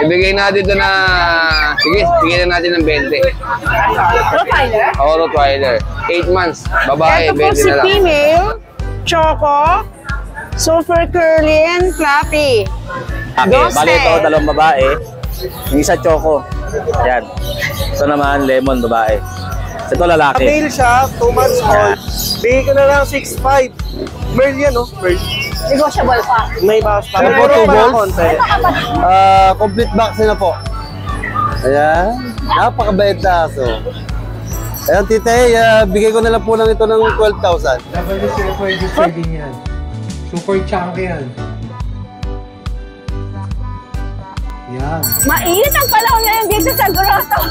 Ibigay natin ito na, sige, bigyan na natin ng 20. Rottweiler? Oo, Rottweiler. 8 months, babae, Ito po 20 si na lang. female, Choco, super curly and fluffy. Okay, bali ito, dalawang babae. Yung isa Choco. Yan. Ito naman, Lemon, babae. Ito lalaki. Male siya, 2 months old. Bigay ko na lang 6'5". Merl yan, no? Merl. Negotiable pa. May bawas pa. Ano po, 2 balls? Complete vaccine na po. Ayan. Napakabait na aso. Ayan, tita, bigay ko na lang po lang ito ng 12,000. Pwede niyan. Super chunky yan. Yan. Mainit ang panahon ngayon dito sa Grotto.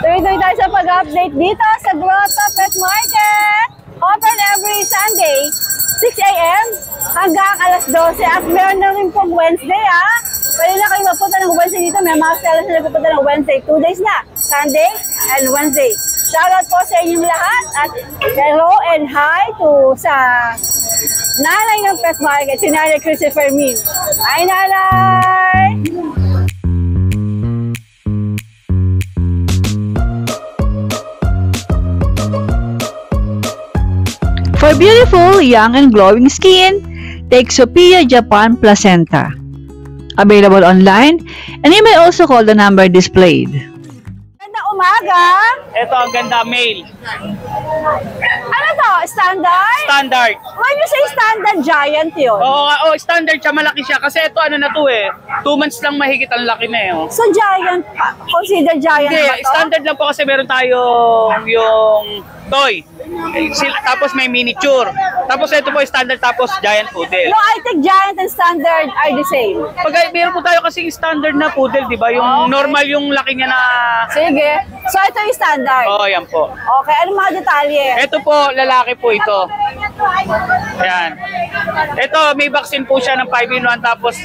Tuloy-tuloy tayo sa pag-update dito sa Grotto Pet Market. Open every Sunday, 6 a.m. hanggang alas 12. At meron na rin pong Wednesday, ha? Pwede na kayo mapunta ng Wednesday dito. May mga sellers na nagpupunta ng Wednesday. 2 days na, Sunday and Wednesday. Shoutout po sa inyong lahat. At hello and hi to sa nanay ng Pet Market, si Nanay Christopher Min. Hi, Nanay! For beautiful, young, and glowing skin, take Sophia Japan Placenta. Available online, and you may also call the number displayed. Ganda umaga! Ito ang ganda, male. Ano to? Standard? Standard. When you say standard, giant yun. Oo, standard siya, malaki siya. Kasi ito ano na to eh. 2 months lang mahigit ang laki na eh. Oh. So giant, consider giant Hindi, ba to? standard lang po kasi meron tayong yung toy. Tapos may miniature. Tapos ito po standard, tapos giant poodle. No, I think giant and standard are the same. Pag meron po tayo kasing standard na poodle, di ba? Yung normal yung laki niya na... Sige. So ito yung standard. Oo, yan po. Okay, ano mga detalye? Ito po, lalaki po ito. Ayan. Ito, may vaccine po siya ng 5-in-1. Tapos,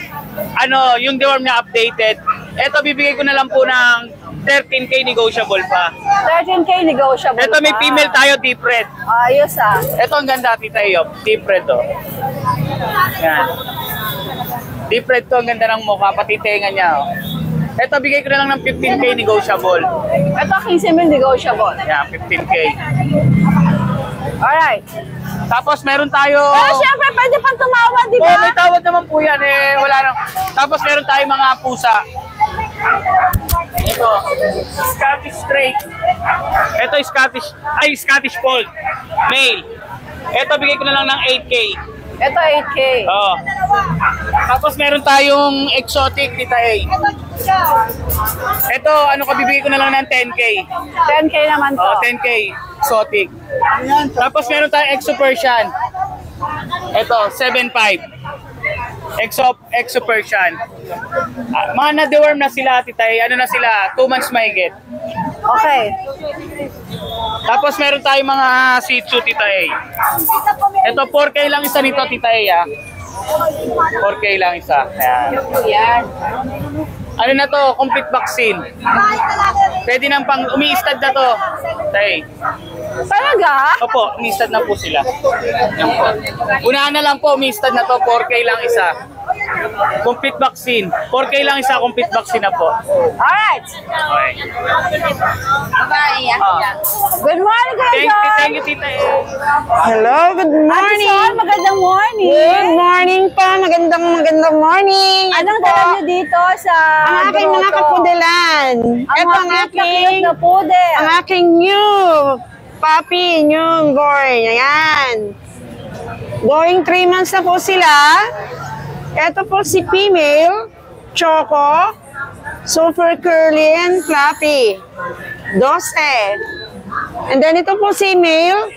ano, yung deworm niya updated. Ito, bibigay ko na lang po ng 13K negotiable pa. 13K negotiable. Ito, may female tayo, deep red. Ayos ah. Ito ang ganda, Tita Eyop. Deep red to. Yan. Deep red to, ang ganda ng mukha, pati tenga niya. Oh. Ito, bigay ko na lang ng 15K negotiable. Ito, 15,000 negotiable. Yan, 15K. Alright. Tapos meron tayo... Pero syempre, pwede pang tumawad, di ba? Oo, may tawad naman po yan eh. Wala nang... Tapos meron tayong mga pusa. Ito, Scottish Straight. Ito, Scottish Fold. Male. Ito, bigay ko na lang ng 8K. Ito, 8K. Oo. Tapos meron tayong exotic, Tita A. Ito, ano ka, bibigay ko na lang ng 10K. 10K naman to. Oo, 10K. Exotic. Tapos meron tayong Exo Persian. Ito, 7.5. Exo Persian. Mga na-deworm na sila, Tita A. Ano na sila? 2 months mahigit. Okay. Tapos meron tayong mga Shih Tzu, Tita A. Ito, 4K lang isa nito, Tita A. 4K lang isa. Ayan. Ano na to? Complete vaccine. Pwede nang pang umi-stud na to. Tay. Talaga? Opo, umi-stud na po sila. Yan po. Unahan na lang po, umi-stud na to. 4K lang isa. Complete vaccine. 4K lang isa, complete vaccine na po. Alright. Okay. Good morning, Kuya John. Thank you, Tita A. Hello, good morning. Ate Sol, magandang morning. Good morning pa, magandang morning. Anong dala niyo dito sa ang aking mga kapudelan? Ito ang aking na pudel. Ang aking new puppy, new born. Ayan. Going 3 months na po sila. Ito po si female, Choco, super curly and fluffy. 12. And then ito po si male,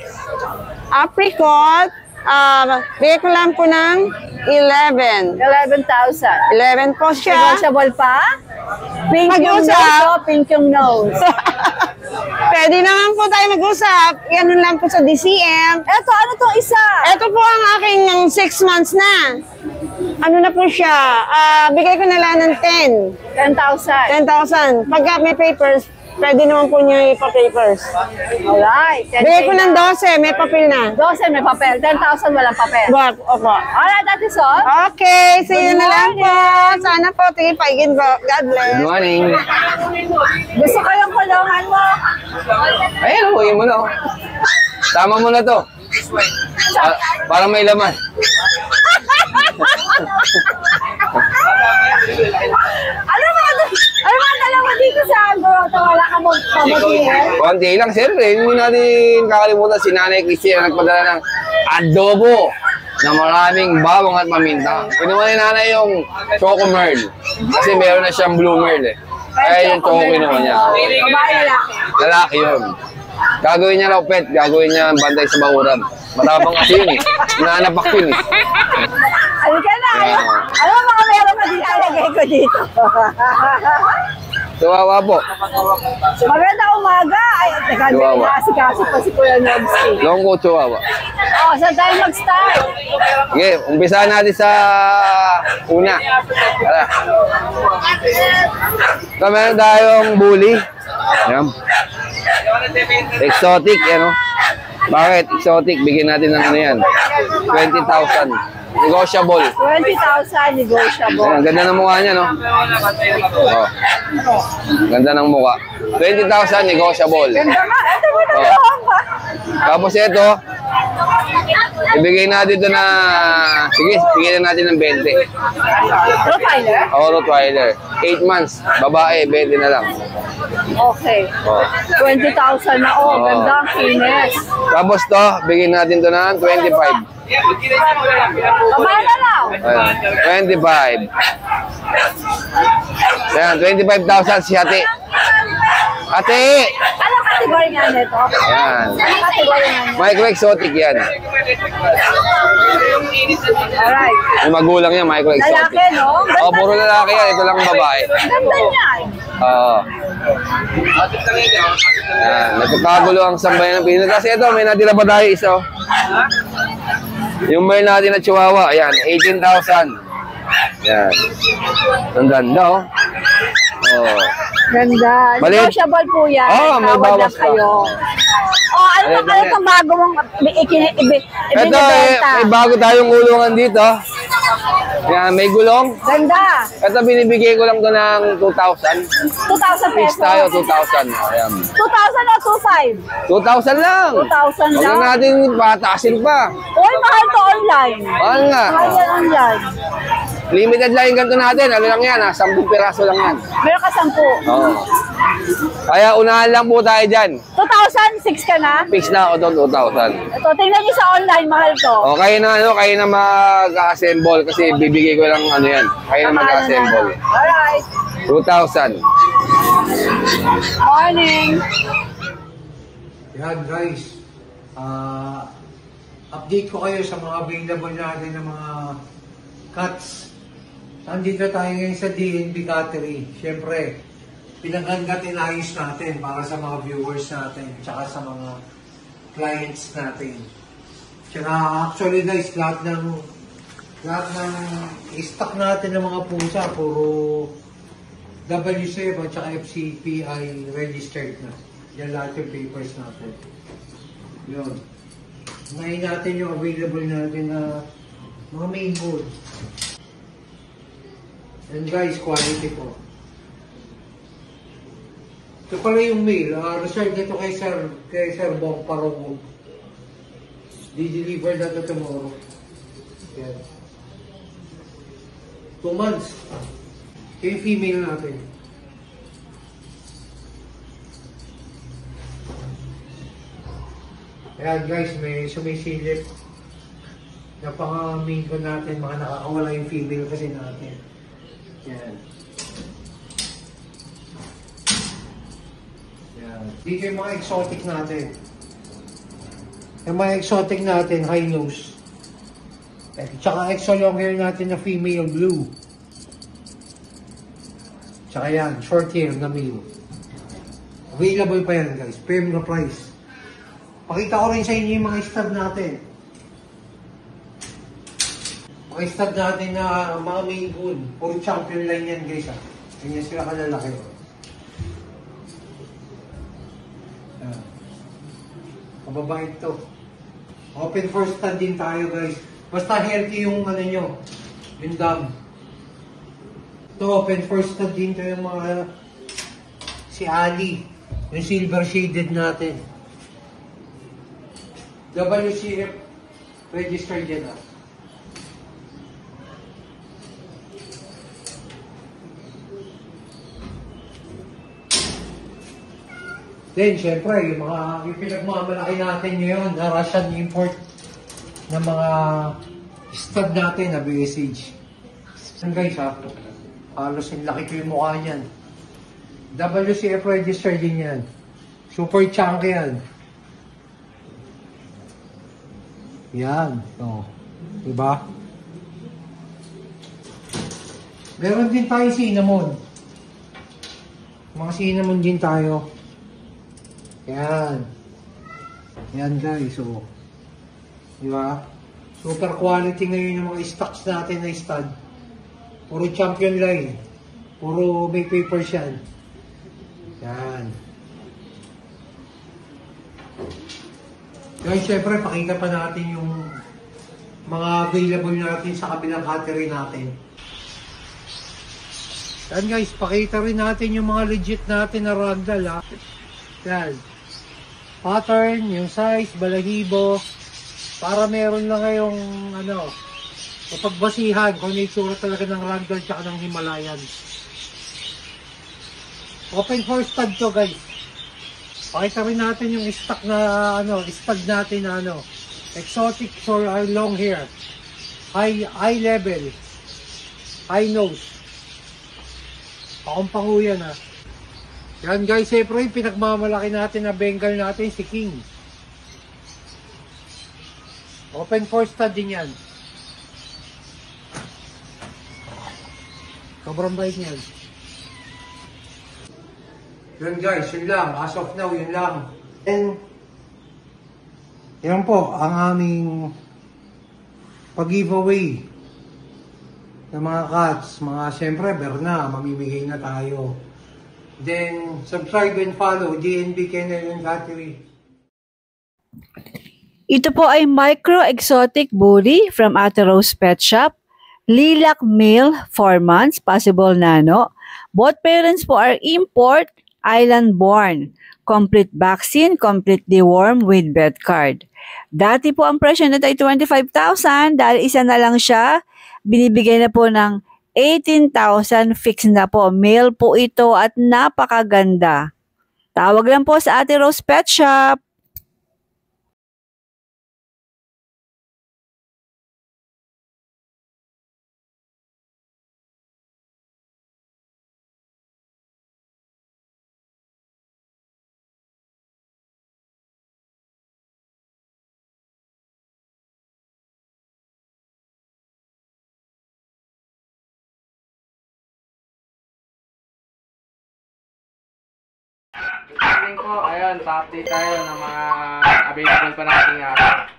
apricot. Bigay ko lang po ng 11. 11,000. 11 po siya. Negotiable pa? Pink yung nose, pink yung nose. Pwede naman po tayo mag-usap. Yan lang po sa DCM. Eto, ano tong isa? Ito po ang aking 6 months na. Ano na po siya? Bigay ko na lang ng 10. 10,000. 10,000. Pagka may papers, pwede naman po nyo ipa-papers. Alright. Bigay ko ng 12, may papel na. 12 may papel. 10,000 walang papel. Opo. Alright, Ate Sol. Okay, see you Good na lang po. morning. Sana po, tingin paigin po. God bless. Good morning. Gusto ko yung kulungan mo. Ayun, huwag mo na. Tama mo na to. Para may laman. Ano mga dalawa dito sa Grotto? Wala ka mo pamutihin? Konti lang, siyempre. Hindi natin kakalimutan si Nanay Christy na nagpadala ng adobo na maraming bawang at maminta. Kinuha ni Nanay yung Choco Merl. Kasi meron na siyang Blue Merl eh. Kaya yung Choco kinuha niya. Babae, lalaki. Lalaki yun. Gagawin niya raw pet, gagawin niya bantay sa bakuran. Matapang kasi yun eh. Nanapak yun eh. Halika na. Ano mga meron ka din ilagay ko dito? Tuwawa po. Magandang umaga. Ay, teka, Chihuahua. nakasikaso pa si Kuya Nobsy. Long coat chihuahua. Oh, saan tayo mag-start? Sige, umpisahan natin sa una. Tara. Ito meron tayong bully. Ayan. Exotic, ano? Bakit? Exotic, bigyan natin ng ano yan. 20,000. Negotiable. 20,000 negotiable. Ayan, ganda ng mukha niya, no? Oh. Ganda ng mukha. 20,000 negotiable. Ganda nga. Ito mo na Oh. lang pa. Tapos ito, ibigay natin ito na, sige, bigyan na natin ng 20. Profiler? O, Rottweiler. 8 months, babae, 20 na lang. Okay. Oh. 20,000 na. Oh, ganda ang kinis. Tapos to, bigyan natin to ng 25. Babae na lang. Ayan, 25. Ayan, 25,000 si Ate. Ate! Anong kategory nga nito? Ayan. Anong kategory nga nito? Micro exotic yan. Alright. Yung magulang niya, micro Lalaki, exotic. no? Oh, puro lalaki yan. Ito lang babae. Ganda niyan. Oo. Ayan, nagkakagulo ang sambayan ng Pilipinas. Kasi ito, may natira pa tayo isa. Oh. Yung mail natin na Chihuahua, ayan, 18,000. Ayan. Ang ganda, oh. Oh. Ganda. Maliit. Negotiable po yan. Oo, may Tawad bawas lang kayo. Oh, ano Maliit ba lang kayo itong bago mong Ito, ibinibenta? may bago tayong gulungan dito. Ayan, may gulong. Ganda. Ito, binibigay ko lang to ng 2,000. 2,000 Fix pesos. tayo, 2,000. Ayan. 2,000 o 2,500? 2,000 lang. 2,000 Huwag lang. na natin pataasin pa. Uy, mahal to online. Mahal nga. Mahal yan online. Limited lang yung ganito natin. Ano lang yan, ha? 10 piraso lang yan. Meron ka 10. Oo. Kaya unahan lang po tayo dyan. 2,000, 6 ka na. Fix na ako to 2,000. Ito, tingnan niyo sa online, mahal to. O, kayo na mag-assemble kasi bibigay ko lang ano yan. Kayo na mag-assemble. Alright. 2,000. Morning. Yan guys. Update ko kayo sa mga available natin ng mga cuts. Nandito tayo ngayon sa DNB Cattery. Siyempre, pinaganda tinayos natin para sa mga viewers natin tsaka sa mga clients natin. Tsaka actually guys, lahat ng stock natin ng mga pusa, puro W7 at saka FCPI registered na. Yan lahat yung papers natin. Yun. Ngayon natin yung available natin na mga main board. And guys, quality po. Ito pala yung mail. Reserve nito kay Sir Bong Parong. Di-deliver na ito tomorrow. Yan. 2 months. Ito yung female natin. Ayan guys, may sumisilip. Napaka-main ko natin, mga nakakawala yung female kasi natin. Yan. Yan. Dito yung mga exotic natin. Yung mga exotic natin, high nose. Tsaka exo long hair natin na female blue. Tsaka yan, short hair na male. Available pa yan guys, firm na price. Pakita ko rin sa inyo yung mga stud natin. Mga stud natin na mga main good. Puro champion line yan guys ha. Ganyan sila kalalaki. Mababait to. Open for stud din tayo guys. Basta healthy yung ano nyo, yung dam. Ito, open for stud din to yung mga si Ali, yung silver shaded natin. WCF registered yan ah. Then, syempre, yung pinagmamalaki natin ngayon na Russian import ng mga stud natin na BSH. Yan guys ha, halos yung laki ko yung mukha niyan. WCF registered din yan. Super chunky yan. Yan. O. Diba? Meron din tayo cinnamon. Mga cinnamon din tayo. Yan. Yan guys, so. Diba? Super quality ngayon yung mga stocks natin na stud. Puro champion line. Puro may papers yan. Yan. Guys, syempre, pakita pa natin yung mga available natin sa kabilang category natin. Yan guys, pakita rin natin yung mga legit natin na ragdoll ha. Yan. Pattern, yung size, balahibo, para meron lang kayong ano, mapagbasihan kung ano yung itsura talaga ng ragdoll tsaka ng Himalayan. Open for stud to guys. Pakita rin natin yung stock na ano, stud natin na ano, exotic for long hair, high level, high nose. Pakumpango yan ha. Yan guys, siyempre yung pinagmamalaki natin na Bengal natin, si King. Open for stud din yan. Sobrang bait niyan. Yan guys, yun lang. As of now, yun lang. And, yan po, ang aming pag-giveaway ng mga cats. Mga, siyempre, Berna, mamimigay na tayo. Then, subscribe and follow DNB Kennel and Battery. Ito po ay Micro Exotic Bully from Ate Rose Pet Shop. Lilac male, 4 months, possible nano. Both parents po are import, island born. Complete vaccine, complete deworm with vet card. Dati po ang presyo nito ay 25,000. Dahil isa na lang siya, binibigay na po ng 18,000, fix na po. Male po ito at napakaganda. Tawag lang po sa Ate Rose Pet Shop. Good morning po. Ayun, pa-update tayo ng mga available pa natin nga.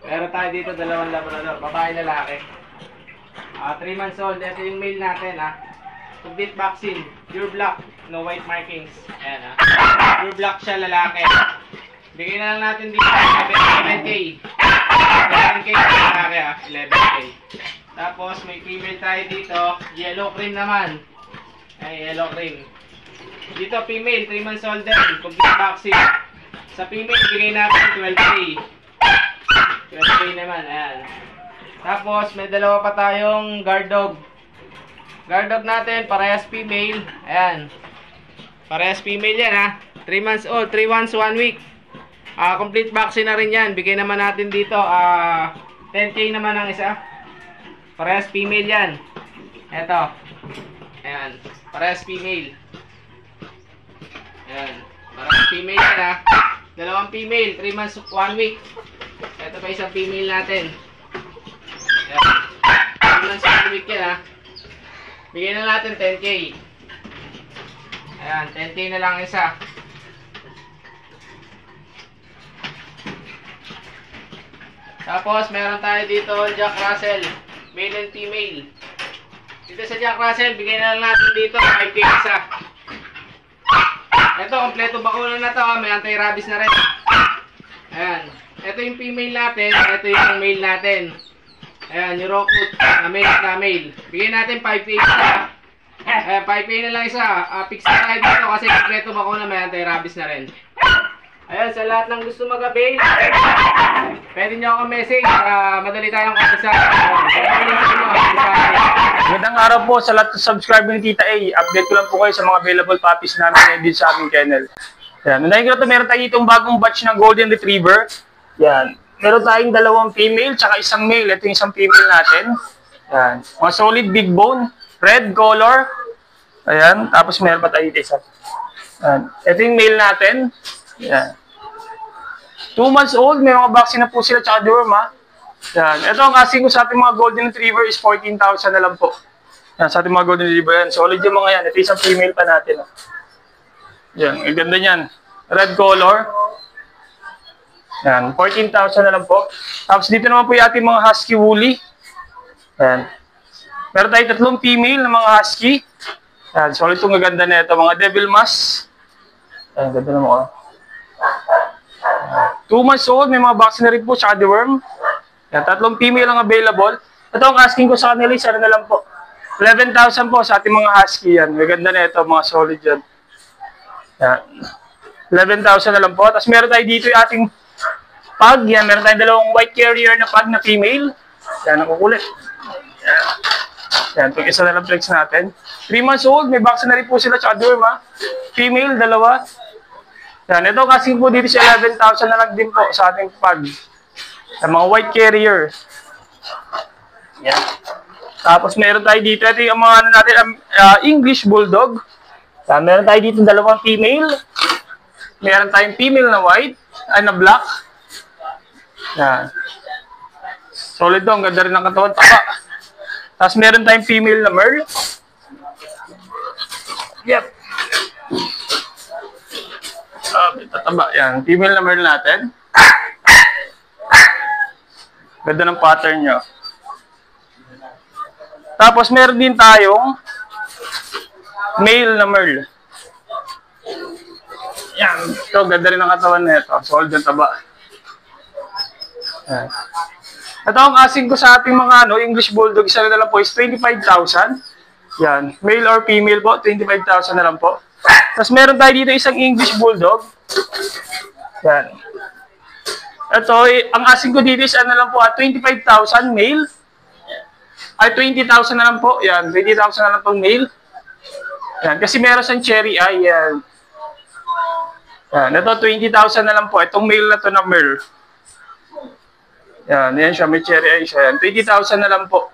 Meron tayo dito dalawang labrador, babae lalaki. 3 months old. Ito yung male natin complete vaccine, pure black, no white markings. Ayan pure black siya, lalaki. Bigyan na lang natin dito 11K. 11K lalaki 11K. Tapos may female tayo dito, yellow cream naman. Ay, yellow cream. Dito, female, 3 months old din, complete vaccine. Sa female, bigay natin 12K. 12K naman, ayan. Tapos, may dalawa pa tayong guard dog. Guard dog natin, parehas female. Ayan. Parehas female yan 3 months old, 3 months, 1 week. Complete vaccine na rin yan. Bigay naman natin dito, 10K naman ang isa. Parehas female yan. Eto. Ayan. Parehas female. Ayan. Parang female yan Dalawang female, 3 months, 1 week. Ito pa isang female natin. Ayan. 3 months, 1 week yan Bigyan na natin 10K. Ayan, 10K na lang isa. Tapos, meron tayo dito Jack Russell. Male and female. Dito sa Jack Russell, bigyan na lang natin dito 5K isa. Ito, kompleto bakuna na to May anti-rabies na rin. Ayan. ito yung female natin, ito yung male natin. Ayan, yung Rockwood na male. Bigyan natin 5K isa. 5K na lang isa. Fix na tayo dito kasi kompleto bakuna, may anti-rabies na rin. Ayan, sa lahat ng gusto mag-avail, pwede nyo ako message para madali tayong kapisan. Magandang araw po sa lahat ng subscriber ni Tita A. Update ko lang po kayo sa mga available puppies namin ngayon din sa aming kennel. Yan. Unahin ko na ito, meron tayo itong bagong batch ng Golden Retriever. Yan. Meron tayong 2 female tsaka 1 male. Ito yung isang female natin. Yan. Mga solid big bone. Red color. Ayan. Tapos meron pa tayo dito isa. Yan. Ito yung male natin. Yan. 2 months old. May mga vaccine na po sila tsaka deworm ha. Yan. Ito ang asking ko sa ating mga Golden Retriever is 14,000 na lang po. Yan. Sa ating mga Golden Retriever yan. Solid yung mga yan. Ito isang female pa natin. Yan. Ang ganda niyan. Red color. Yan, 14,000 na lang po. Tapos dito naman po yung ating mga husky woolly. Yan. Meron tayo 3 female na mga husky. Yan, solid itong gaganda na ito. Mga devil mask. Yan, ganda na mo. 2 months old, may mga vaccine na rin po, tsaka deworm. Yan, 3 female ang available. Ito ang asking ko sa kanila, isa na lang po. 11,000 po sa ating mga husky yan. Gaganda na ito, mga solid yan. Yan. 11,000 na lang po. Tapos meron tayo dito yung ating pug. Yan, meron tayong 2 white carrier na pug na female. Yan, nakukulit. Yan. Yan, ito isa na lang flex natin. 3 months old, may vaccine na rin po sila, tsaka dorm ha. Female, 2. Yan, ito kasi po dito sa 11,000 na lang din po sa ating pug. Yan, mga white carrier. Yan. Tapos meron tayo dito, ito yung mga ano natin, English Bulldog. Yan, meron tayo dito 2 female. Meron tayong female na white, ay na black. Yan. Solid daw, ang ganda rin ng katawan, taba. Tapos meron tayong female na merl. Yep. Tataba, yan. Female na merl natin. Ganda ng pattern nyo. Tapos meron din tayong male na merl. Yan. Ito, ganda rin ang katawan na ito. Solid ang taba. Yan. Ito ang asking ko sa ating mga English Bulldog. Isa na lang po is 25,000. Yan. Male or female po, 25,000 na lang po. Tapos meron tayo dito isang English Bulldog. Yan. Ito, ang asking ko dito is ano lang po, 25,000 male. Ay, 20,000 na lang po. Yan, 20,000 na lang po male. Yan, kasi meron siyang cherry eye. Yan. Yan, ito 20,000 na lang po. Itong male na to na merl. Yan, yan siya. May cherry eye siya. Yan, 20,000 na lang po.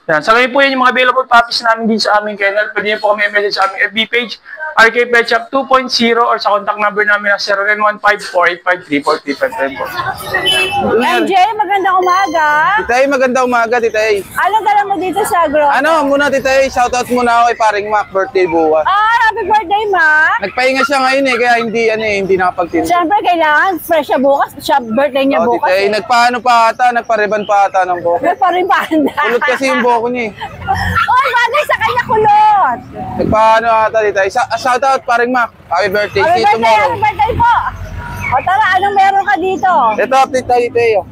Yan, sa ngayon po yan yung mga available puppies namin din sa aming kennel. Pwede niyo po kami message sa aming FB page, RK Pet Shop 2.0, or sa contact number namin na 0915-4853-4355 po. MJ, magandang umaga. Tita A, magandang umaga, Tita A. Anong dala mo dito sa grotto? Ano muna, Tita A, shoutout muna ako kay paring Mac, birthday bukas. Happy birthday, Ma. Nagpahinga siya ngayon kaya hindi nakapagtinda. Siyempre, kailangan fresh siya bukas. Siya birthday niya bukas. Tita A, nagpaano pa ata, nagpareban pa ata ng buhok. Nagparibanda. Kulot kasi yung buhok niya eh. Oy, bagay sa kanya kulot. Nagpaano ata, Tita A. Shoutout paring Mac, happy birthday, see you tomorrow. Happy birthday po. O tara, anong meron ka dito? Ito, update tayo, Tita A.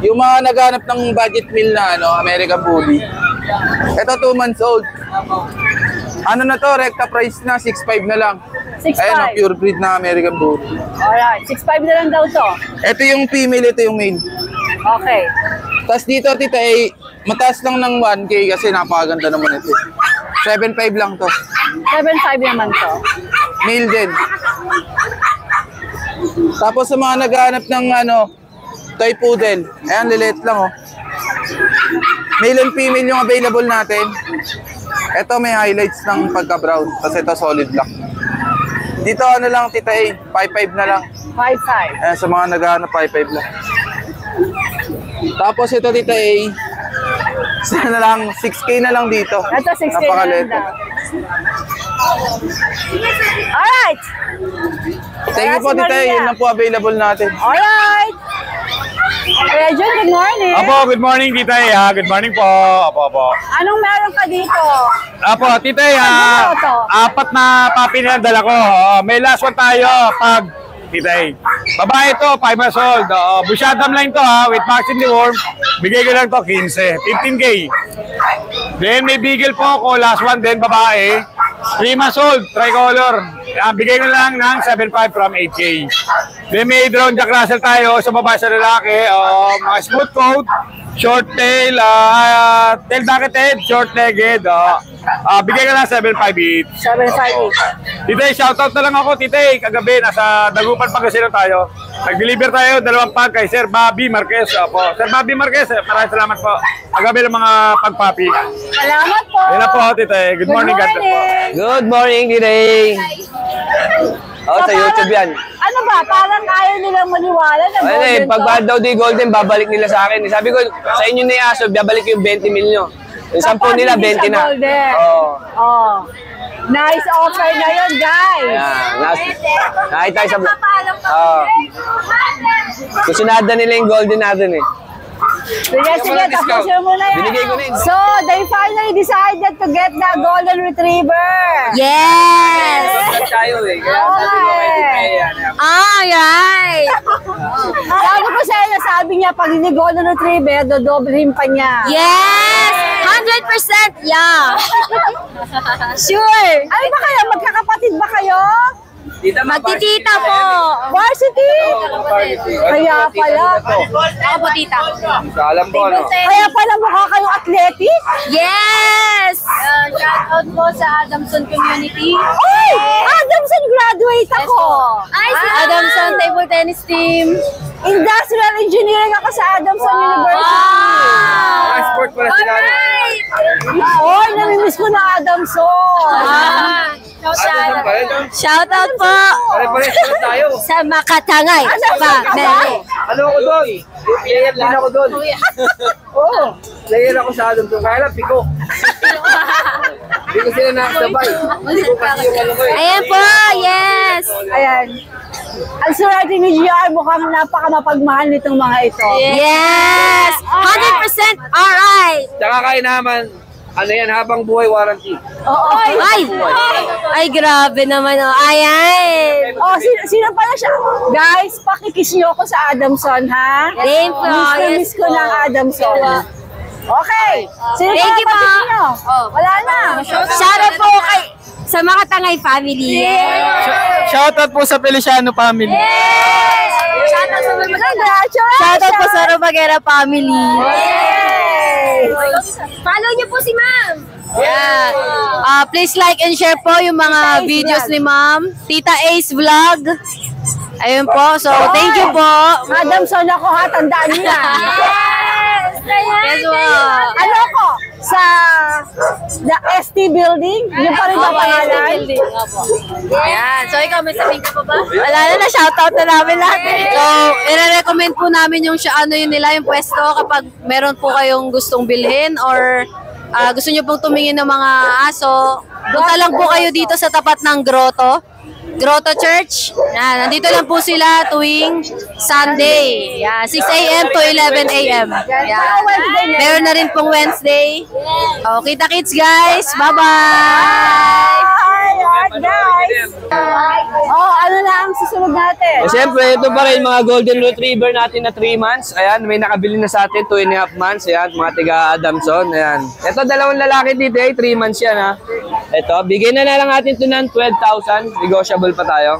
Yung mga naghanap ng budget meal na American Bully. Ito, 2 months old. Ano na to, recta price na, 6.5 na lang. 6.5. Ayan, pure breed na American Bully. Alright, 6.5 na lang daw to. Ito yung female, ito yung male. Okay. Tapos dito, Tita A, mataas lang ng 1K kasi napakaganda naman ito. 7.5 lang to. 7.5 naman to. Male din. Tapos sa mga naghahanap ng toy poodle, ayan, lilit lang Male and female yung available natin. Ito may highlights ng pagka-brown. Kasi ito solid black. Dito ano lang, Tita A, 5.5 na lang. 5.5. Ayan, sa mga naghahanap, 5.5 lang. Tapos ito, Tita A, sana lang, 6K na lang dito. Ito, 6K na lang daw. Alright! Thank you po, Tita A. Yun lang po available natin. Alright! Kuya Jun, good morning. Apo, good morning, Tita A. Good morning po. Apo. Anong meron ka dito? Apo, Tita A. 4 na papi na dala ko. May last one tayo pag Tita A. Babae ito, 5 months old. Busyadam lang ito ha, with vaccine deworm. Bigay ko lang ito, 15. 15K. Then may bigel po ako, last one din, babae. 3 months old, tricolor. Bigay ko lang ng 7.5 from 8K. Then may drone Jack Russell tayo sa babae sa lalaki. Mga smooth coat, short tail, tail bucketed, short legged. Bigay ko lang 7.5 each. 7.5 each. Titay, shoutout na lang ako, Titay. Kagabi, nasa Dagupan, Pangasinan tayo. Nag-deliver tayo, 2 pag kay Sir Bobby Marquez. Opo. Sir Bobby Marquez, maraming salamat po. Kagabi ng mga pagpapi. Salamat po. Yan na po, Titay. Good morning, God bless po. Good morning, Titay. Sa YouTube yan. Ano ba? Parang ayaw nilang maniwala na golden to. Pag daw di golden, babalik nila sa akin. Sabi ko, sa inyo na yung aso, babalik yung 20 mil nyo. Yung 10 nila, 20 na. Nice offer na yun, guys. Nakita tayo sa vlog. Kusunada nila yung golden natin eh. Sige, tapusin mo na yan. Binigay ko na yun. So, they finally decided to get the golden retriever. Yes! Tayo eh. Kaya sabi ko kay Titay yan. Alright! Sabi ko sa inyo, sabi niya, pag hindi golden retriever, dodoblehin pa niya. Yes! 100% yeah! Sure! Ano ba kayo? Magkakapatid ba kayo? Magtitita po! Varsity? Kaya pala. Ako po, tita. Alam ko ano. Kaya pala mukha kayong athletic? Yes! Shoutout po sa Adamson Community. Oy! Adamson graduate ako! Ay, si Adamson Table Tennis Team. Industrial engineering ako sa Adamson University. Sport pala sila. Oy, namimiss ko na Adamson. Shoutout po Pare-pares tayo. sa Makatangay. Ano ako doon? Player din ako doon. Oo. Player ako sa Adamson. Kaya lang, piko. Hindi ko sila nakasabay. Hindi ko kasi yung ano ko eh. Ayan po, yes! Ayan. Ang swerte ni GR, mukhang napaka-mapagmahal nitong mga ito. Yes! 100% alright! Tsaka kayo naman, ano yan, habang buhay warranty. Oo. Ay, grabe naman. Oh. Ayan! Oh, sino pala siya? Guys, pakikiss niyo ako sa Adamson, ha? Thank you. Miss ko ng Adamson. Okay. Sino Thank you po. niyo? Wala na. Shoutout po kay sa Makatangay family. Shoutout po sa Feliciano family. Shoutout sa Congratulations. Shoutout po sa Robagera family. Follow niyo po si Ma'am. Yeah. Please like and share po yung mga videos ni Ma'am. Tita Ace Vlog. Ayun po. So, thank you po. Adamson ako, ha? Tandaan niyo yan. Yes, Ano ako? Sa the ST building? Yung pa rin ba pangalan? Ayan. So, ikaw, may sabihin ka pa ba? Wala na, shoutout na namin lahat. So, i-recommend po namin yung ano yun nila, yung pwesto kapag meron po kayong gustong bilhin or gusto nyo pong tumingin ng mga aso. Punta lang po kayo dito sa tapat ng Grotto Church. Yan, nandito lang po sila tuwing Sunday. Yan, 6 a.m. to 11 a.m. Yan. Meron na rin pong Wednesday. Oh, kita-kits guys. Bye-bye! Guys! Ano na ang susunod natin? Siyempre, ito pa rin mga golden retriever natin na 3 months. Ayan, may nakabili na sa atin 2.5 months. Ayan, mga tiga Adamson. Ayan. Ito, 2 lalaki dito eh. 3 months yan ha. Ito, bigyan na lang natin ito ng 12,000. Negotiable pa tayo.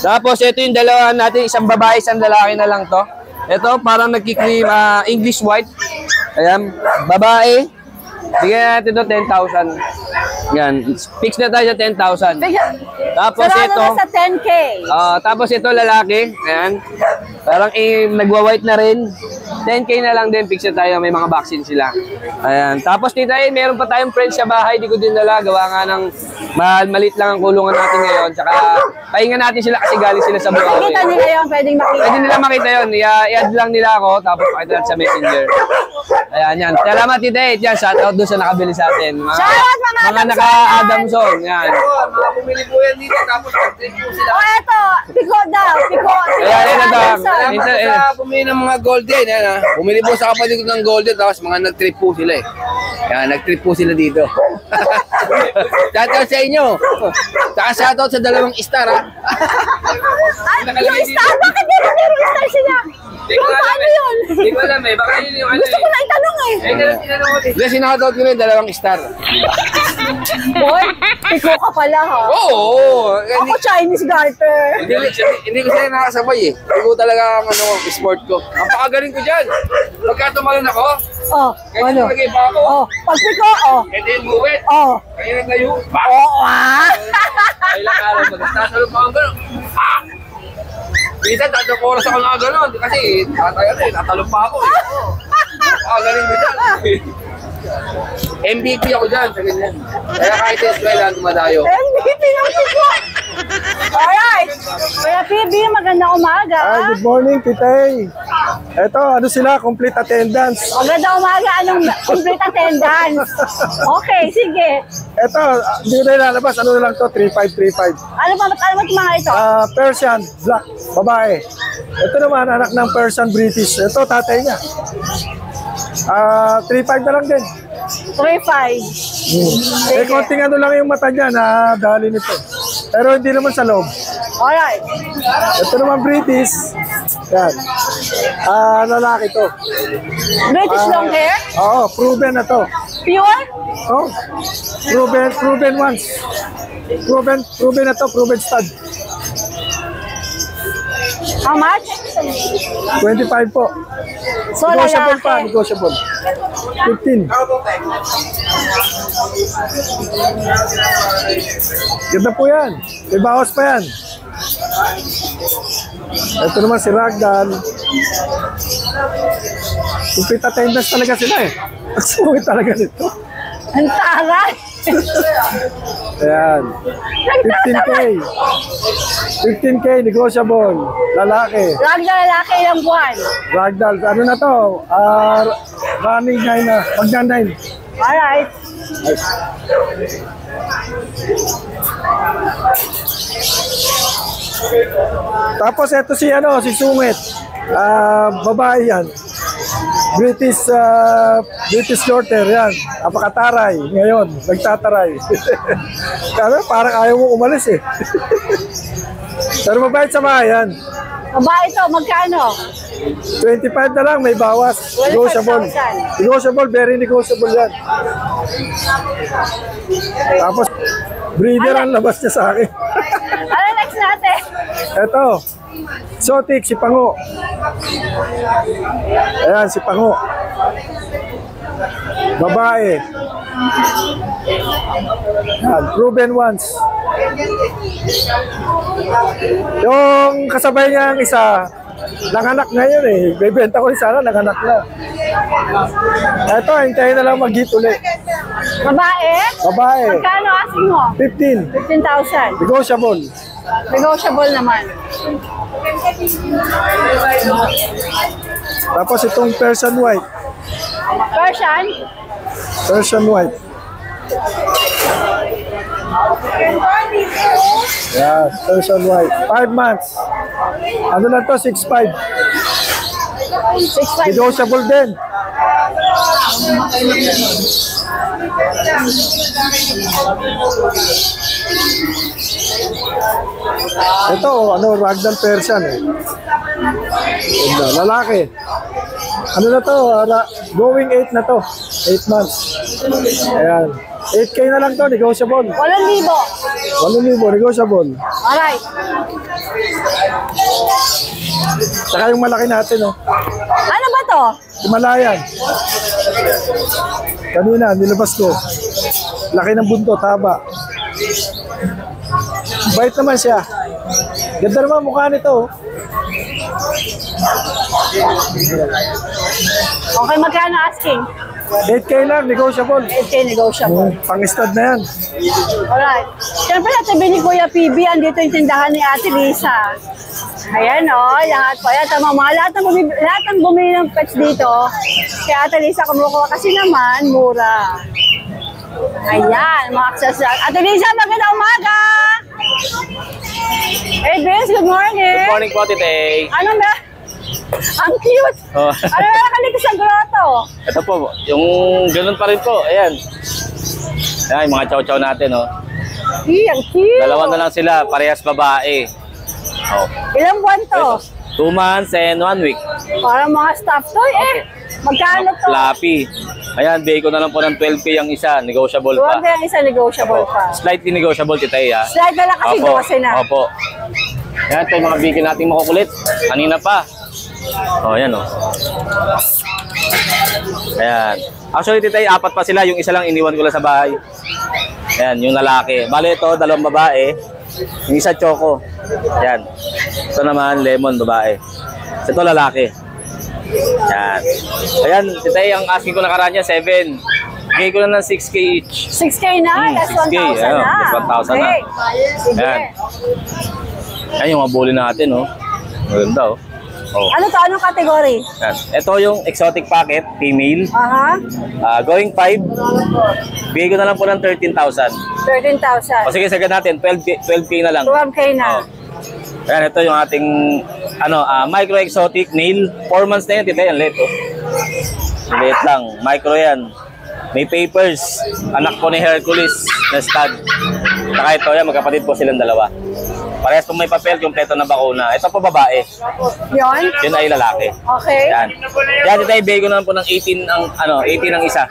Tapos, ito yung dalawa natin. Isang babae, isang lalaki na lang to. Ito, parang nagkikream English white. Ayan, babae. Bigyan natin ito 10,000. Yan, fix na tayo sa 10,000. Tapos ito, sa 10K. Tapos ito lalaki, ayan. Parang nagwa-white na rin. 10K na lang din, fix na tayo, may mga vaccine sila. Ayan. Tapos dito meron pa tayong friends sa bahay, di ko din dala, gawa nga ng malit lang ang kulungan natin ngayon. Tsaka pahinga natin sila kasi galing sila sa buhay. Makikita nila yun, pwedeng makita. Pwede nila makita yun, i-add lang nila ako, tapos makita natin sa messenger. Ayan, yan. Salamat Tita Ed, yan, shoutout doon sa nakabili sa atin. Shoutout mga naka-Adamson, yan. Mga bumili po yan dito, tapos nag-trip po sila. Eto, piko daw, piko. Ayan, ito. Sa bumili ng mga golden, yan ha. Bumili po sa kapatid ko ng golden, tapos mga nag-trip po sila eh. Yan, nag-trip po sila dito. Shoutout sa inyo. Saka shoutout sa 2 star ha. Yung star, bakit di ba meron star sila? Paano yun? Hindi ko alam eh. Baka yun yung ano Gusto ko na itanong eh. Hindi, sinakataot ko rin 2 star. Boy, ikaw ka pala ha. Oo. Ako Chinese garter. Hindi ko sila nakasabay eh. Hindi ko talaga ang sport ko. Napakagaling ko dyan. Pagka tumalon ako, ano? Lagay pa ako. Pag piko, Ito yung buwet. Kaya naglayo. Kailang araw magtatalong pa ako gano'n. Minsan, 3 oras ako na gano'n. Kasi tatalong pa ako eh. Galing ko dyan. MVP ako dyan sa ganyan. Kaya kahit eskwela, dumadayo. MVP ng piko. Alright. Kaya PB, magandang umaga. Good morning, Titay. Eto, ano sila? Complete attendance. Magandang umaga. Anong complete attendance? Okay, sige. Eto, hindi ko na ilalabas. Ano na lang to? 3535. Ano ba mga ito? Persian, black, babae. Ito naman, anak ng Persian British. Ito, tatay niya. 3.5 na lang din. 3.5. Eh, konting ano lang yung mata niya na dali nito. Pero hindi naman sa loob. Alright. Ito naman British. Yan. Lalaki to. British long hair? Oo, proven na to. Pure? Oh, proven once. Proven na to, proven stud. How much? 25 po. So, Negotiable lalaki. pa, negotiable. 15. Ganda po yan. May bawas pa yan. Ito naman si Ragdoll. Complete attendance talaga sila eh. Ang sungit talaga nito. Ang taray. Ayan. 15K. 15K, negotiable. Lalaki. Ragdoll lalaki ilang buwan. Ragdoll. Ano na to? Running 9 na. Magna 9. Alright. Tapos ito si si Sungit. Babae yan. British Shorter yan. Apakataray. Ngayon, nagtataray. Kaya parang ayaw mo umalis eh. Pero mabait sa bayan. Babae ito, magkano? 25 na lang, may bawas. Negotiable. Negotiable, very negotiable yan. Tapos, breeder ang labas niya sa akin. Ano next natin? Ito, exotic, si Pango. Ayan, si Pango. Babae. Ayan, proven once. Yung kasabay niya ang isa, nanganak ngayon eh. Bebenta ko sana, nanganak na. Ito, hintayin na lang mag-hit ulit. Babae? Babae. Magkano asking mo? 15. 15,000. Negotiable. Negotiable naman. Tapos itong Persian White. Persian? Persian White. Yeah, Persian White. 5 months. Ano lang to? 6.5. 6.5. Negotiable din. Ito, Ragdoll Persian eh. Lalaki. Ano na to? Going 8 na to. 8 months. Ayan. 8K na lang to, negotiable. 8,000. 8,000, negotiable. Alright. Saka yung malaki natin, oh. Ano ba to? Himalayan. Kanina, nilabas ko. Laki ng buntot, haba. Bait naman siya. Ganda naman mukha nito, oh. Okay, magkano asking? 8K lang, negotiable. 8K negotiable. Pang-stud na yan. Alright. Siyempre, natabi ni Kuya PB, andito yung tindahan ni Ate Lisa. Ayan lahat po. Ayan, lahat ng bumili ng pets dito. Kaya Ate Lisa kumukuha kasi naman, mura. Ayan, mga accessories. Ate Lisa, magandang umaga! Hey, Vince, good morning! Good morning po, Tite. Ano ba? Ang cute! Oh. Ano na nakalito sa grotto? Ito po, yung ganun pa rin po. Ayan. Ayan, yung mga chow-chow natin, oh. Ang cute! Dalawa na lang sila, parehas babae. Oh. Ilang buwan to? 2 months and 1 week. Parang mga stuffed toy eh. Magkano to? Fluffy. Ayan, bigay ko na lang po ng 12K ang isa. Negotiable pa. Huwag yung isa negotiable pa. Slightly negotiable, Tita E, ha? Slide na lang kasi Opo. 12 na. Opo. Ayan, ito yung mga bigay nating makukulit. Kanina pa. Oh, ayan, oh. Ayan. Actually, Tita E, 4 pa sila. Yung isa lang iniwan ko lang sa bahay. Ayan, yung lalaki. Bale, ito, 2 babae. Yung isa, choco. Ayan. Ito naman, lemon, babae. Ito, lalaki. Ayan. Ayan, Tita E, ang asking ko nakaraan niya, 7. Bigay ko na ng 6K each. 6K na? That's 6K. 1,000 Ayun, na. that's 1,000 na. Okay. Sige. Ayan. Ayan yung mga bully natin, oh. Maganda, oh. Oh. Ano to? Anong category? Ayan. Ito yung exotic packet, female. Aha. Going 5. Bigay ko na lang po ng 13,000. 13,000. O sige, sagad natin. 12K na lang. 12K na. Oh. Ayan, ito yung ating micro exotic nail. 4 months na yan, Tita. Yan, late, oh. Late lang. Micro yan. May papers. Anak po ni Hercules na stud. Saka ito, yan, magkapatid po silang dalawa. Parehas po may papel, kumpleto na bakuna. Ito po babae. Yon? Yun ay lalaki. Okay. Yan. Yan, Tita, ibigay ko naman po ng 18 ang 18 ang isa.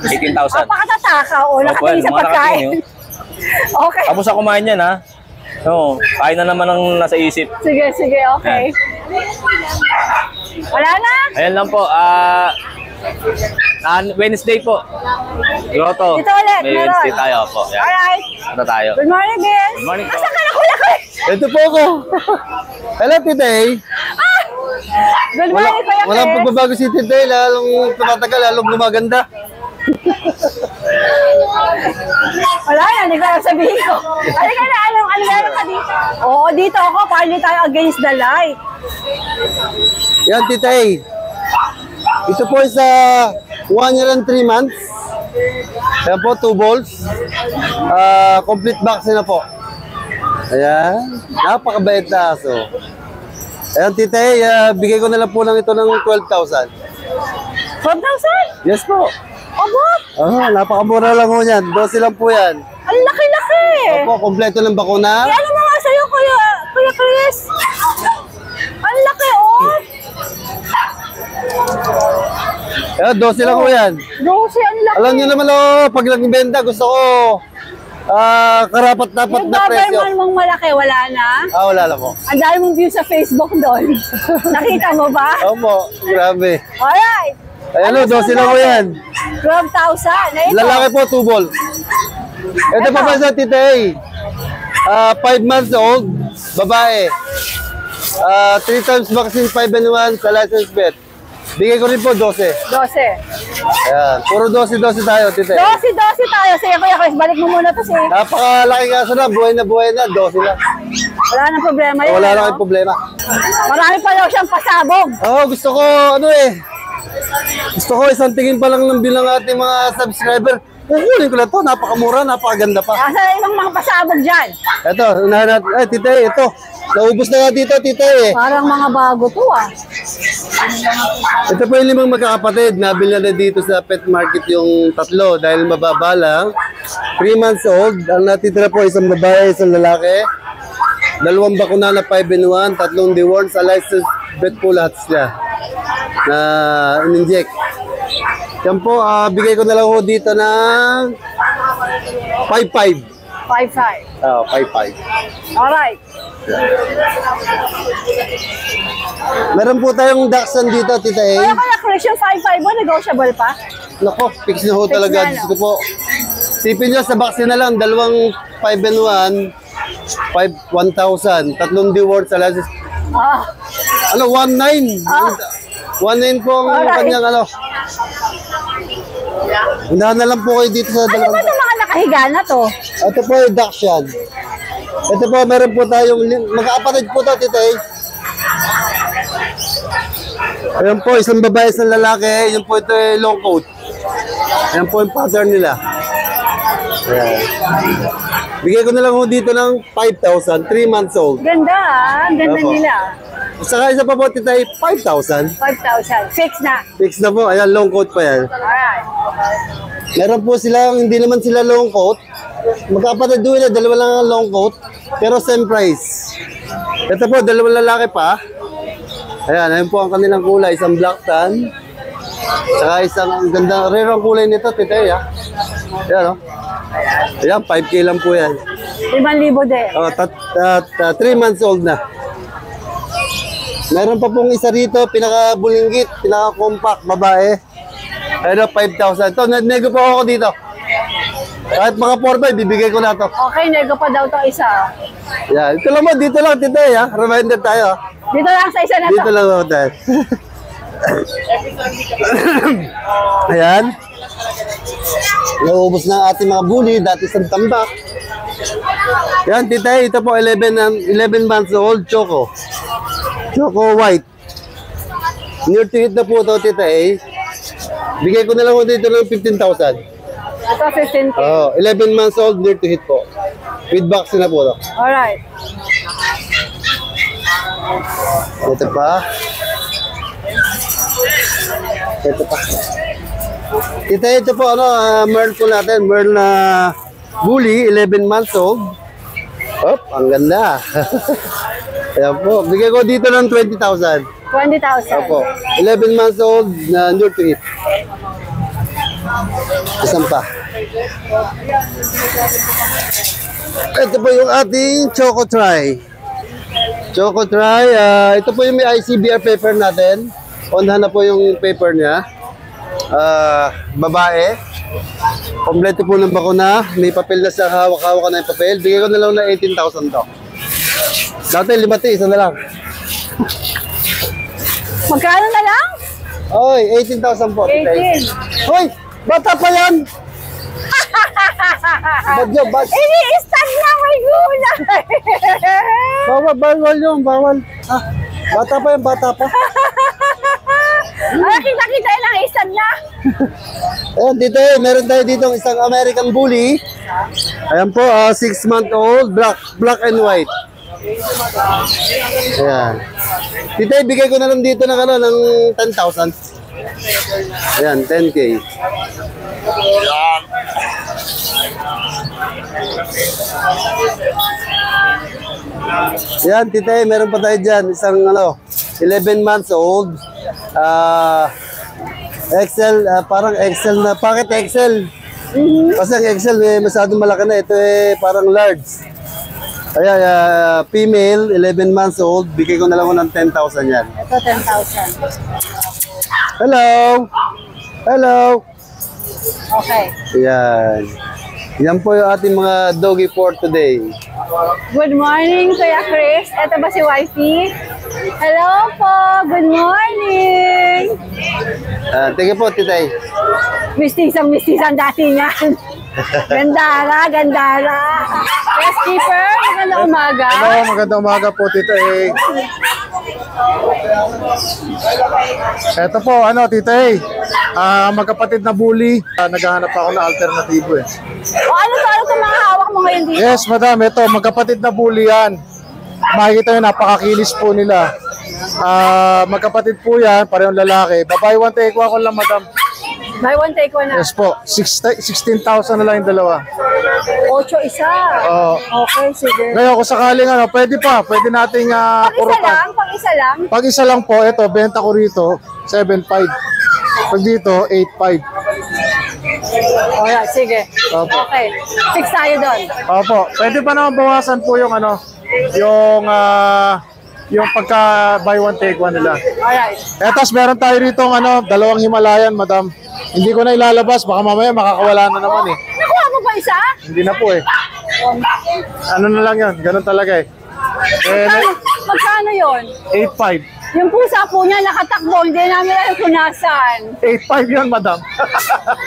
18,000. Napakatataka o nakatingin sa mga pagkain. nakatingin, Okay. Tapos ako kumain yan, ha? Oo, kain na naman ang nasa isip. Sige, sige, okay. Wala na? Ayan lang po, Wednesday po. Grotto. Dito ulit, May meron. Wednesday tayo po. Yan. Alright. Ano tayo? Good morning, Bill. Good morning po. Asa ka na kulaki? Ito po ako. Hello, Tita E. Good morning, Kuya Chris. Walang pagbabago si Tita E. Lalong tumatagal, lalong gumaganda. Wala na, hindi ko alam sabihin ko. Ano ka na, ano meron ka dito? Oo, dito ako, parli tayo against the light. Yan, Tita E. Ito po is 1 year and 3 months. Ayan po, 2 balls. Complete vaccine na po. Ayan. Napakabait na aso. Ayan, Tita E, bigay ko na lang po lang ito ng 12,000. 12,000? Yes po. Aba? Napakamura lang po yan. 12 lang po yan. Ang laki-laki. Opo, kompleto ng bakuna. Eh, ano mo nga sa'yo, Kuya Chris? Ang laki, oh. Ayan, 12 lang po yan. 12, ang laki. Alam niyo naman, pag nagbenta, gusto ko karapat-dapat Yung na presyo. Doberman mong malaki, wala na? Wala lang po. Ang dami mong view sa Facebook doon. Nakita mo ba? Opo, grabe. Alright. Ayan, 12 lang po yan. 12,000. Na ito. Lalaki po, 2 balls. Ito pa pa sa Tita E. 5 months old, babae. 3 times vaccine, 5 and 1 sa license vet. Bigay ko rin po 12. 12. Ayan, puro 12 tayo, Tita E. 12 tayo. Sige, Kuya Chris, balik mo muna to si... Napakalaki kaso na, buhay na, 12 lang. Wala nang problema yun. Wala ano? lang yung problema. Marami pa daw siyang pasabog. Gusto ko, gusto ko isang tingin pa lang ng bilang ating mga subscriber. Kukunin ko na to, napakamura, napakaganda pa. Asa ibang mga pasabog dyan? Ito, unahan natin. Ay, Tita E, ito. Naubos na nga dito, Tita E. Parang mga bago to ah. Ito po yung 5 magkakapatid. Nabili na dito sa pet market yung 3 dahil mababa lang. 3 months old. Ang natitira po isang babae, isang lalaki. 2 bakuna na 5 in 1, 3 deworm sa license vet po lahat sila na in-inject. Yan po, bigay ko na lang po dito ng 5.5. 5.5. 5.5. Alright. Meron po tayong Dachshund dito, Tita E. Kaya Chris, yung 5.5 mo, negotiable pa? Nako, fix na ho Fix talaga. na, Diyos ko po. Sipin nyo, sa vaccine na lang, 2 5 and 1, 1,000. 3 deworm sa license. 1.9. 1.9 po ang kanyang Unahan na lang po kayo dito sa Ano ba ito mga nakahiga na to? Ito po yung Dachshund. Ito po, meron po tayong magkakapatid po ito, Tita E. Ayan po, isang babae, isang lalaki. Yun po ito yung long coat. Ayan po yung pattern nila. Ayan. Bigay ko na lang po dito ng 5,000, 3 months old. Ganda ah, ganda Opo. nila. Saka isa pa po, Tita E, 5,000. 5,000. Fix na. Fix na po, ayan, long coat pa yan. Alright. Meron po silang, hindi naman sila long coat. Magkapatid doon na, 2 lang ang long coat. Pero same price. Ito po, dalawang lalaki pa. Ayan, ayun po ang kanilang kulay. Isang black tan. Saka isang ang ganda. Rare ang kulay nito, titay ha. Ayan o. Ayan, 5K lang po yan. 5,000 din. 3 months old na. Meron pa pong isa rito, pinaka-bulinggit, pinaka-compact, babae. Ayun, 5,000. Ito, nego po ako dito. Kahit mga 4-5, bibigay ko na to. Okay, nego pa daw to isa. Yan, ito lang mo, dito lang, titay ha. Reminder tayo. Dito lang sa isa na to. Dito lang ako tayo. Ayan. Naubos na ang ating mga bully, dati sa tambak. Yan, titay, ito po 11 months old, Choco. Choco white. Near to hit na po ito, titay. Bigay ko na lang dito ng 15,000. Ito 15K. 11 months old, near to hit po. With vaccine na po ito. Alright. Ito pa. Ito pa. Ito po, Merl po natin. Merl na bully, 11 months old. Oh, ang ganda. Ayan po. Bigay ko dito ng 20,000. 20,000. Opo. 11 months old na near to eat. Isang pa. Ito po yung ating Choco Try. Choco Try. Ito po yung may ICBR paper natin. Onhan na po yung paper niya. Babae. Kompleto po ng bakuna. May papel na sa hawak-hawak na yung papel. Bigay ko na lang na 18,000 to. Dati 5 isa na lang. Magkano na lang? Oy, 18,000 po. 18. Hoy, bata pa yan. Badyo, badyo. Ini-stag na may gulay. Bawal yun, bawal. Bata pa yan, bata pa. Ay, kita-kita lang, istag na. Ayan, dito meron tayo dito isang American Bully. Ayan po, 6-month-old, black and white. Ayan. Dito, bigay ko na lang dito ng, ng 10,000. Ayan, 10K. Ayan. Ayan, tita, meron pa tayo dyan. Isang 11 months old. XL, parang XL na. Bakit XL? Kasi ang XL masyadong malaki na. Ito parang large. Ayan, female, 11 months old. Bigay ko na lang ng 10,000 yan. Ito 10,000. Hello! Hello! Okay. Ayan. Yan po yung ating mga doggy for today. Good morning, Kuya Chris. Ito ba si Wifey? Hello po. Good morning. Tingnan po, titay. Mistisang dati niyan. Gandara. Yes, keeper. Magandang umaga. Hello, magandang umaga po, titay. Ito po, titay. Magkapatid na bully. Naghahanap ako ng alternatibo eh. O ano to mga hawak mo ngayon dito? Yes, madam. Ito, magkapatid na bully yan. Makikita nyo, napakakilis po nila. Magkapatid po yan, parehong lalaki. Babae, 1 take 1 ko lang, madam. Buy one, take one na. Yes po, 16,000 na lang yung dalawa. 8 isa. Okay, sige. Ngayon, kung sakaling pwede nating kurutan. Pag isa lang? Po, ito, benta ko rito, 7,500. Pag dito, 8,500. Alright, sige. Opo. Okay, fix tayo doon. Opo, pwede pa naman bawasan po yung yung pagka buy one take one nila. Alright. Tapos meron tayo rito dalawang Himalayan, madam. Hindi ko na ilalabas, baka mamaya makakawala na naman eh. Nakuha mo ba isa? Hindi na po eh. Ano na lang yun, ganun talaga eh. Magkano yun? 8,500. Yung pusa po niya nakatakbo, hindi namin alam kung nasaan. 8,500 yun, madam.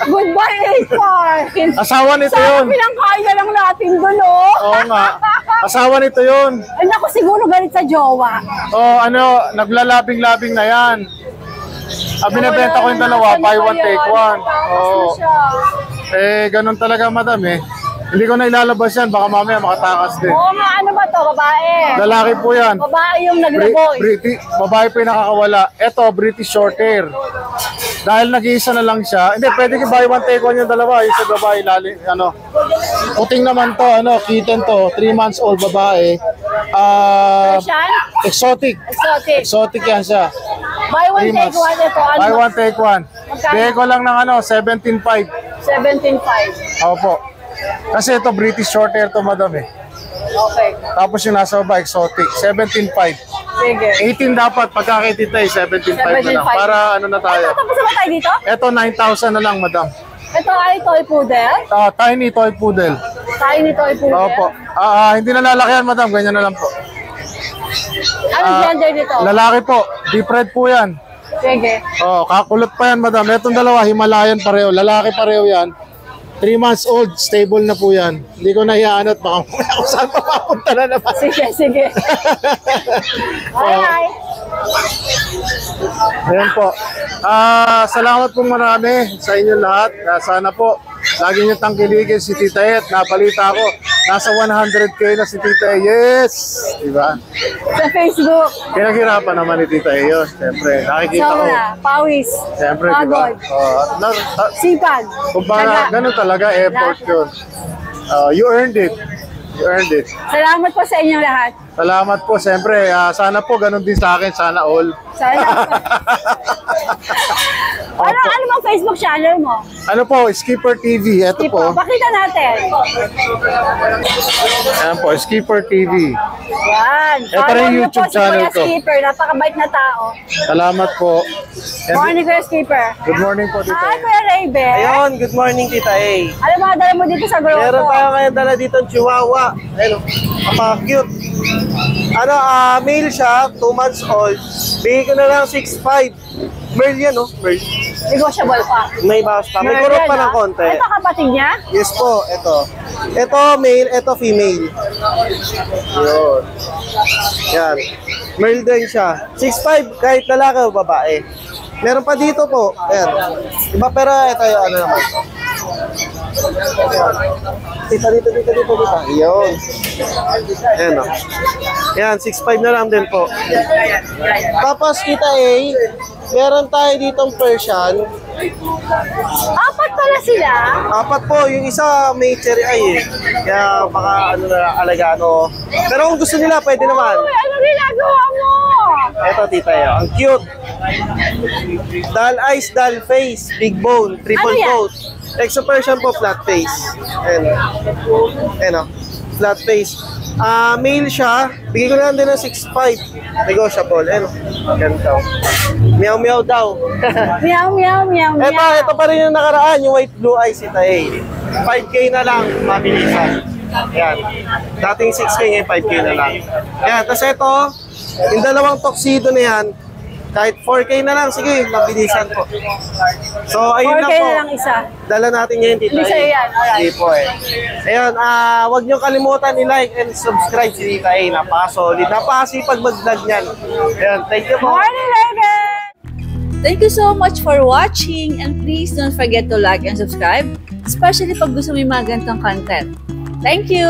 Goodbye, 8,500. Asawa nito yun. Sana pinangkaya lang natin doon, oh. Oo nga. Asawa nito yun. Ay, naku, siguro galit sa jowa. Naglalabing-labing na yan. Binibenta ko yung dalawa, buy one, take one. Ganun talaga, madam eh. Hindi ko na ilalabas yan, baka mamaya makatakas din. Oo nga, ano ba to? Babae? Lalaki po yan. Babae yung naglaboy. Babae po yung nakakawala. Ito, British short hair. Dahil nag-iisa na lang siya. Hindi, pwede ka buy one, take one yung dalawa. Yung sa babae, puting naman to, kitten to, 3 months old babae. Persian? Exotic. Exotic. Exotic yan siya. Buy one, take one ito. Ano? Buy one, take one. Magkano? Bigay ko lang ng 17.5. 17.5. Opo. Kasi ito British short hair to, madam eh. Okay. Tapos yung nasa baba, exotic. 17.5. Sige. 18 dapat, pagkakitita eh, 17.5 na lang. Para ano na tayo. Ito, tapos na ba tayo dito? Ito, 9,000 na lang, madam. Ito ay toy poodle? Tiny toy poodle. Tiny toy poodle? Opo. Hindi na lalaki yan, madam. Ganyan na lang po. Anong gender nito? Lalaki po. Deep red po yan. Sige. Kakulot pa yan, madam. Itong dalawa, Himalayan pareho. Lalaki pareho yan. 3 months old, stable na po yan. Hindi ko nahiyaanot, baka kung saan pa papunta na naman. Sige, sige. Bye! Ayan po. Salamat po marami sa inyo lahat. Sana po, lagi niyo tangkiligin si Tita E. Nabalita ko, nasa 100K na si Tita E. Yes! Diba? Sa Facebook. Pinaghirapan naman ni Tita E yun. Siyempre, nakikita ko. Sobra, pawis. Siyempre, diba? Sipag. Kung ba, ganun talaga, effort yun. You earned it. You earned it. Salamat po sa inyong lahat. Salamat po, siyempre. Sana po, ganun din sa akin. Sana all. Sana. Ano bang Facebook channel mo? Ano po, Skipper TV. Ito po. Pakita natin. Ayan po, Skipper TV. Yan. Ito rin yung YouTube channel ko. Skipper, napakabait na tao. Salamat po. Morning, Kuya Skipper. Good morning po, Tita. Hi, Kuya Rayben. Ayun, good morning, Tita A. Ano mga dala mo dito sa grotto? Meron tayo ngayon dala dito ng Chihuahua. Ayun, napaka-cute. Ano, male siya, 2 months old. Bigay ko na lang 6'5". Merl yan, no? Merl. Negotiable pa. May bawas pa. May kurot pa ng konti. Ito kapatid niya? Yes po, ito. Ito male, ito female. Yun. Yan. Merl din siya. 6'5", kahit lalaki o babae. Meron pa dito po. Ayan. Iba, pero ito yung ano naman. Dito. Yun. Ayan o. Yan, 6'5" na lang din po. Tapos kita meron tayo ditong Persian. 4 pala sila? 4 po. Yung isa may cherry eye eh. Kaya baka ano na alagano. Pero kung gusto nila, pwede naman. Uy, ano ginagawa mo? Eto, Tita E. Ang cute. Doll eyes, doll face, big bone, triple coat. Exo Persian po, flat face. Ayan o. Flat face. Male siya. Bigay ko na lang din ng 6'5". Negotiable. Ayan o. Ganito. Meow meow daw. Meow meow meow meow. Ito pa rin yung nakaraan. Yung white blue eyes, Tita E. 5K na lang. Mabilisan. Ayan. Dating 6K ngayon, 5K na lang. Ayan. Tapos ito, yung dalawang tuxedo na yan, kahit 4K na lang, sige, mabilisan po. So, ayun lang 4K po. na lang isa. Dala natin ngayon, Tita E. Hindi sa'yo yan, alright. Hindi po eh. Ayun, huwag niyong kalimutan i-like and subscribe si Tita E. Napaka-solid. Napakasipag mag-vlog niyan. Ayun, thank you po. Morning, Rayben! Thank you so much for watching and please don't forget to like and subscribe, especially pag gusto mo yung mga ganitong content. Thank you!